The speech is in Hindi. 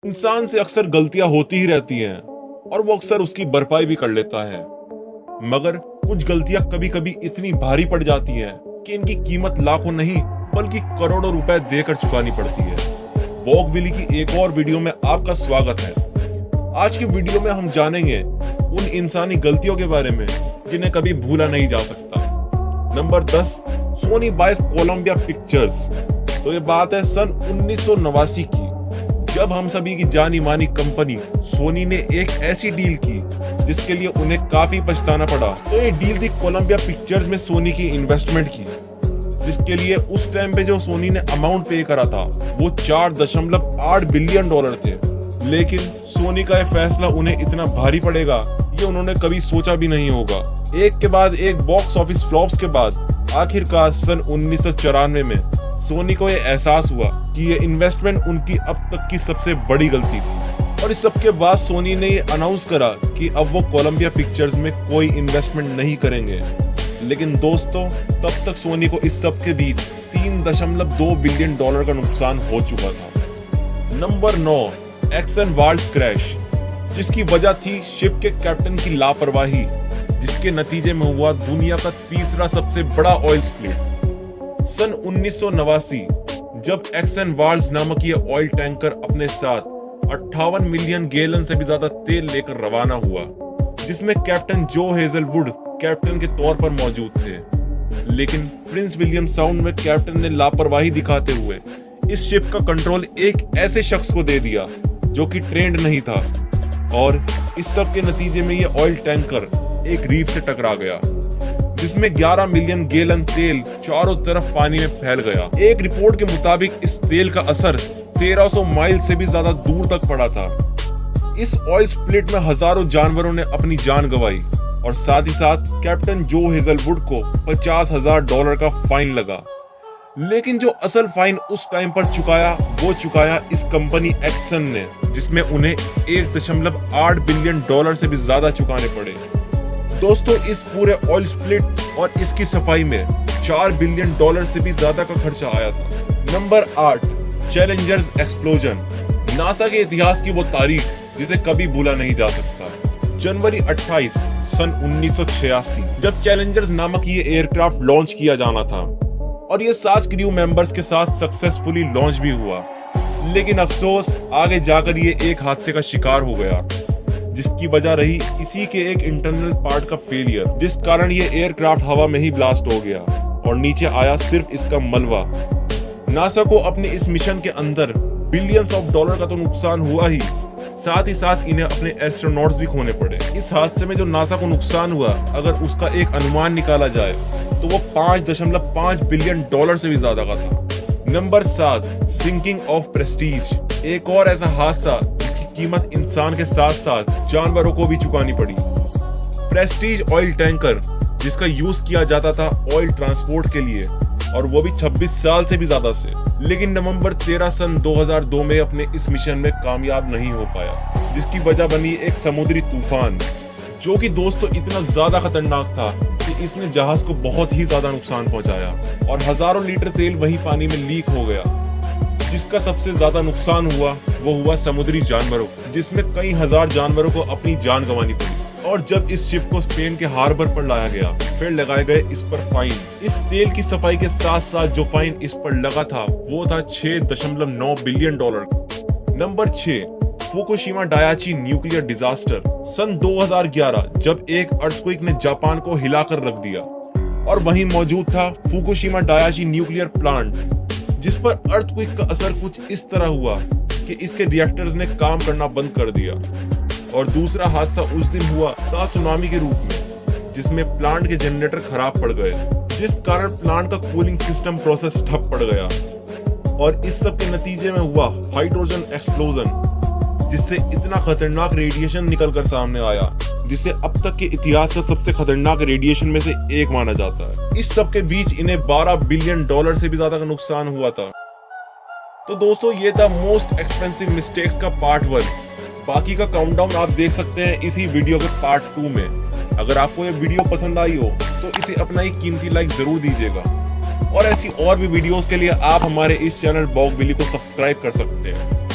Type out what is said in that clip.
इंसान से अक्सर गलतियां होती ही रहती हैं और वो अक्सर उसकी भरपाई भी कर लेता है। मगर कुछ गलतियां कभी कभी इतनी भारी पड़ जाती हैं कि इनकी कीमत लाखों नहीं बल्कि करोड़ों रुपए देकर चुकानी पड़ती है। वॉग विली की एक और वीडियो में आपका स्वागत है। आज की वीडियो में हम जानेंगे उन इंसानी गलतियों के बारे में जिन्हें कभी भूला नहीं जा सकता। नंबर 10, सोनी बाइस कोलंबिया पिक्चर्स। तो ये बात है सन 1989 की, जब हम सभी की जानी मानी कंपनी सोनी ने एक ऐसी डील की जिसके लिए उन्हें काफी पछताना पड़ा। तो ये डील थी कोलंबिया पिक्चर्स में सोनी की इन्वेस्टमेंट की, जिसके लिए उस टाइम पे जो सोनी ने अमाउंट पे करा था वो $4.8 बिलियन थे। लेकिन सोनी का यह फैसला उन्हें इतना भारी पड़ेगा ये उन्होंने कभी सोचा भी नहीं होगा। एक के बाद एक बॉक्स ऑफिस फ्लॉप्स के बाद आखिरकार सन 1994 में सोनी को यह एहसास हुआ कि ये इन्वेस्टमेंट उनकी अब तक की सबसे बड़ी गलती थी। और इस सब के बाद सोनी ने ये अनाउंस करा कि अब वो कोलंबिया पिक्चर्स में कोई इन्वेस्टमेंट नहीं करेंगे। लेकिन दोस्तों, तब तक सोनी को इस सब के बीच $3.2 बिलियन का नुकसान हो चुका था। नंबर 9, एक्सन वाल्स क्रैश, जिसकी वजह थी शिप के कैप्टन की लापरवाही, जिसके नतीजे में हुआ दुनिया का तीसरा सबसे बड़ा ऑयल स्प्लिट। सन 1989 जब एक्सन वाल्स नामक ये ऑयल टैंकर अपने साथ 58 मिलियन गैलन से भी ज्यादा तेल लेकर रवाना हुआ, जिसमें कैप्टन जो हेजलवुड कैप्टन के तौर पर मौजूद थे। लेकिन प्रिंस विलियम साउंड में कैप्टन ने लापरवाही दिखाते हुए इस शिप का कंट्रोल एक ऐसे शख्स को दे दिया जो कि ट्रेंड नहीं था, और इस सब के नतीजे में ये ऑयल टैंकर एक रीफ से टकरा गया, जिसमें 11 मिलियन गैलन तेल चारों तरफ पानी में फैल गया। एक रिपोर्ट के मुताबिक इस तेल का असर 1300 माइल से भी ज्यादा दूर तक पड़ा था। इस ऑयल स्प्लिट में हजारों जानवरों ने अपनी जान गंवाई और साथ ही साथ कैप्टन जो हेजलवुड को $50,000 का फाइन लगा। लेकिन जो असल फाइन उस टाइम पर चुकाया इस कंपनी एक्सन ने, जिसमें उन्हें $1.8 बिलियन से भी ज्यादा चुकाने पड़े। दोस्तों, इस पूरे ऑयल स्प्लिट और इसकी सफाई में $4 बिलियन से भी ज्यादा का खर्चा आया था। नंबर 8, चैलेंजर्स एक्सप्लोजन, नासा के इतिहास की वो तारीख जिसे कभी भूला नहीं जा सकता। जनवरी 28 सन 1986 जब चैलेंजर्स नामक ये एयरक्राफ्ट लॉन्च किया जाना था और ये 7 क्रू मेंबर्स के साथ सक्सेसफुली लॉन्च भी हुआ। लेकिन अफसोस, आगे जाकर ये एक हादसे का शिकार हो गया, जिसकी वजह रही इसी के एक इंटरनल पार्ट का फेलियर, जिस कारण ये एयरक्राफ्ट हवा में ही ब्लास्ट हो गया और नीचे आया सिर्फ इसका मलबा। नासा को अपने इस मिशन के अंदर बिलियंस ऑफ डॉलर का तो नुकसान हुआ ही, साथ ही साथ इन्हें अपने एस्ट्रोनॉट्स भी खोने पड़े। इस हादसे में जो नासा को नुकसान हुआ, अगर उसका एक अनुमान निकाला जाए तो वो $5.5 बिलियन से भी ज्यादा का था। नंबर 7, सिंकिंग ऑफ प्रेस्टीज, एक और ऐसा हादसा जिसकी कीमत इंसान के साथ साथ जानवरों को भी चुकानी पड़ी। प्रेस्टीज ऑयल टैंकर, जिसका यूज किया जाता था ऑयल ट्रांसपोर्ट के लिए, और वो भी 26 साल से भी ज्यादा से, लेकिन नवंबर 13 सन 2002 में अपने इस मिशन में कामयाब नहीं हो पाया, जिसकी वजह बनी एक समुद्री तूफान, जो कि दोस्तों इतना ज्यादा खतरनाक था कि इसने जहाज को बहुत ही ज्यादा नुकसान पहुंचाया और हजारों लीटर तेल वही पानी में लीक हो गया। जिसका सबसे ज्यादा नुकसान हुआ वो हुआ समुद्री जानवरों, जिसमें कई हजार जानवरों को अपनी जान गंवानी पड़ी। और जब इस शिप को स्पेन के हार्बर पर लाया गया, फिर लगाए गए इस पर फाइन। इस तेल की सफाई के साथ साथ जो फाइन इस पर लगा था वो था $6.9 billion. Number 6, Fukushima Daiichi nuclear disaster, सन 2011 जब एक अर्थक्वेक ने जापान को हिलाकर रख दिया, और वहीं मौजूद था फुकुशिमा डायाची न्यूक्लियर प्लांट, जिस पर अर्थक्वेक का असर कुछ इस तरह हुआ कि इसके रिएक्टर्स ने काम करना बंद कर दिया। और दूसरा हादसा उस दिन हुआ था सुनामी के रूप में, जिसमें प्लांट के जनरेटर खराब पड़ गए, जिस कारण प्लांट का कूलिंग सिस्टम प्रोसेस ठप पड़ गया। और इस सब के नतीजे में हुआ हाइड्रोजन एक्सप्लोजन, जिससे इतना खतरनाक रेडिएशन निकलकर सामने आया, जिसे अब तक के इतिहास का सबसे खतरनाक रेडिएशन में से एक माना जाता है। इस सब के बीच इन्हें $12 बिलियन से भी ज्यादा का नुकसान हुआ था। तो दोस्तों, ये था मोस्ट एक्सपेंसिव मिस्टेक्स का पार्ट 1। बाकी का काउंटडाउन आप देख सकते हैं इसी वीडियो के पार्ट 2 में। अगर आपको ये वीडियो पसंद आई हो तो इसे अपना एक कीमती लाइक जरूर दीजिएगा, और ऐसी और भी वीडियोस के लिए आप हमारे इस चैनल वॉग विली को सब्सक्राइब कर सकते हैं।